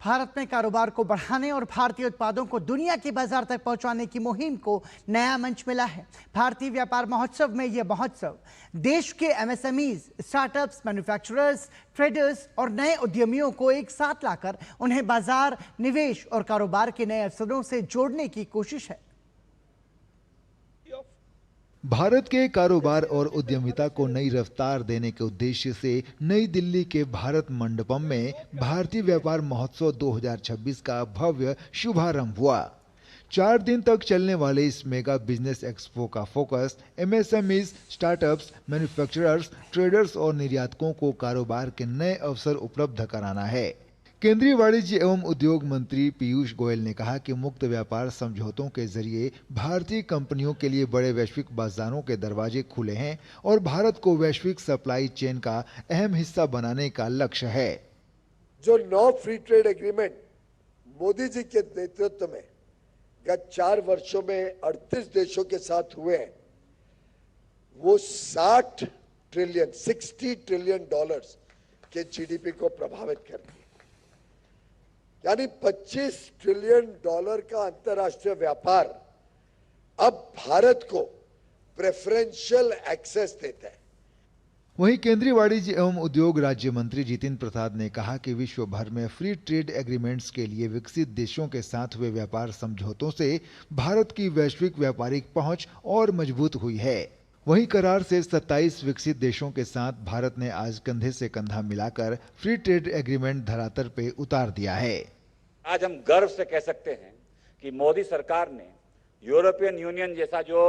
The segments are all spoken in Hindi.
भारत में कारोबार को बढ़ाने और भारतीय उत्पादों को दुनिया के बाजार तक पहुंचाने की मुहिम को नया मंच मिला है। भारतीय व्यापार महोत्सव में यह महोत्सव देश के एमएसएमईज, स्टार्टअप्स, मैन्युफैक्चरर्स, ट्रेडर्स और नए उद्यमियों को एक साथ लाकर उन्हें बाजार, निवेश और कारोबार के नए अवसरों से जोड़ने की कोशिश है। भारत के कारोबार और उद्यमिता को नई रफ्तार देने के उद्देश्य से नई दिल्ली के भारत मंडपम में भारतीय व्यापार महोत्सव 2026 का भव्य शुभारंभ हुआ। 4 दिन तक चलने वाले इस मेगा बिजनेस एक्सपो का focus MSMEs, startups, manufacturers, traders और निर्यातकों को कारोबार के नए अवसर उपलब्ध कराना है। केंद्रीय वाणिज्य एवं उद्योग मंत्री पीयूष गोयल ने कहा कि मुक्त व्यापार समझौतों के जरिए भारतीय कंपनियों के लिए बड़े वैश्विक बाजारों के दरवाजे खुले हैं और भारत को वैश्विक सप्लाई चेन का अहम हिस्सा बनाने का लक्ष्य है। जो 9 free trade agreement Modi ji के नेतृत्व में गत 4 वर्षों में 38 देशों के साथ हुए हैं, वो 60 ट्रिलियन डॉलर्स के जीडीपी को प्रभावित कर दिए। यानी 25 ट्रिलियन डॉलर का अंतर्राष्ट्रीय व्यापार अब भारत को प्रेफरेंशियल एक्सेस देता है। वहीं केंद्रीय वाणिज्य एवं उद्योग राज्य मंत्री जितिन प्रसाद ने कहा कि विश्व भर में फ्री ट्रेड एग्रीमेंट्स के लिए विकसित देशों के साथ हुए व्यापार समझौतों से भारत की वैश्विक व्यापारिक पहुंच और मजबूत हुई है। वहीं करार से 27 विकसित देशों के साथ भारत ने आज कंधे से कंधा मिलाकर फ्री ट्रेड एग्रीमेंट धरातल पे उतार दिया है। आज हम गर्व से कह सकते हैं कि मोदी सरकार ने यूरोपियन यूनियन जैसा जो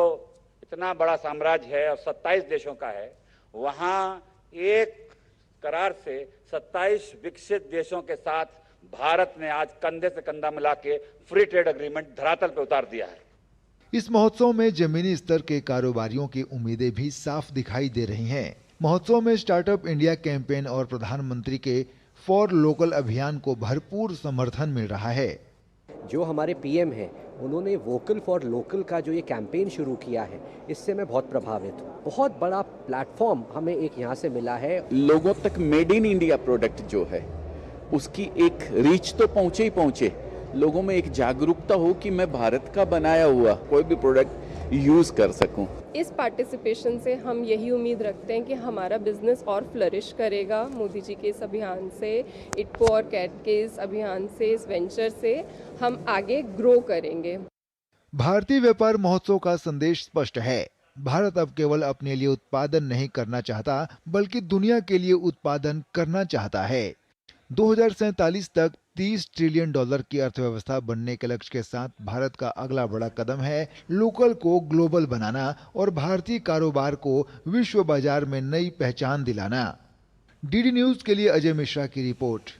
इतना बड़ा साम्राज्य है और 27 देशों का है, वहां एक करार से 27 विकसित देशों के साथ भारत ने आज कंधे से कंधा मिला के फ्री ट्रेड एग्रीमेंट धरातल पर उतार दिया है। इस महोत्सव में जमीनी स्तर के कारोबारियों की उम्मीदें भी साफ दिखाई दे रही हैं। महोत्सव में स्टार्टअप इंडिया कैंपेन और प्रधानमंत्री के फॉर लोकल अभियान को भरपूर समर्थन मिल रहा है। जो हमारे पीएम हैं, उन्होंने वोकल फॉर लोकल का जो ये कैंपेन शुरू किया है, इससे मैं बहुत प्रभावित हूँ। बहुत बड़ा प्लेटफॉर्म हमें एक यहाँ से मिला है। लोगों तक मेड इन इंडिया प्रोडक्ट जो है उसकी एक रीच तो पहुँचे ही पहुँचे, लोगों में एक जागरूकता हो कि मैं भारत का बनाया हुआ कोई भी प्रोडक्ट यूज कर सकूं। इस पार्टिसिपेशन से हम यही उम्मीद रखते हैं कि हमारा बिजनेस और फ्लरिश करेगा। मोदी जी के इस अभियान से, इटको और कैट के इस अभियान से, इस वेंचर से हम आगे ग्रो करेंगे। भारतीय व्यापार महोत्सव का संदेश स्पष्ट है। भारत अब केवल अपने लिए उत्पादन नहीं करना चाहता, बल्कि दुनिया के लिए उत्पादन करना चाहता है। 2047 तक 30 ट्रिलियन डॉलर की अर्थव्यवस्था बनने के लक्ष्य के साथ भारत का अगला बड़ा कदम है लोकल को ग्लोबल बनाना और भारतीय कारोबार को विश्व बाजार में नई पहचान दिलाना। डीडी न्यूज के लिए अजय मिश्रा की रिपोर्ट।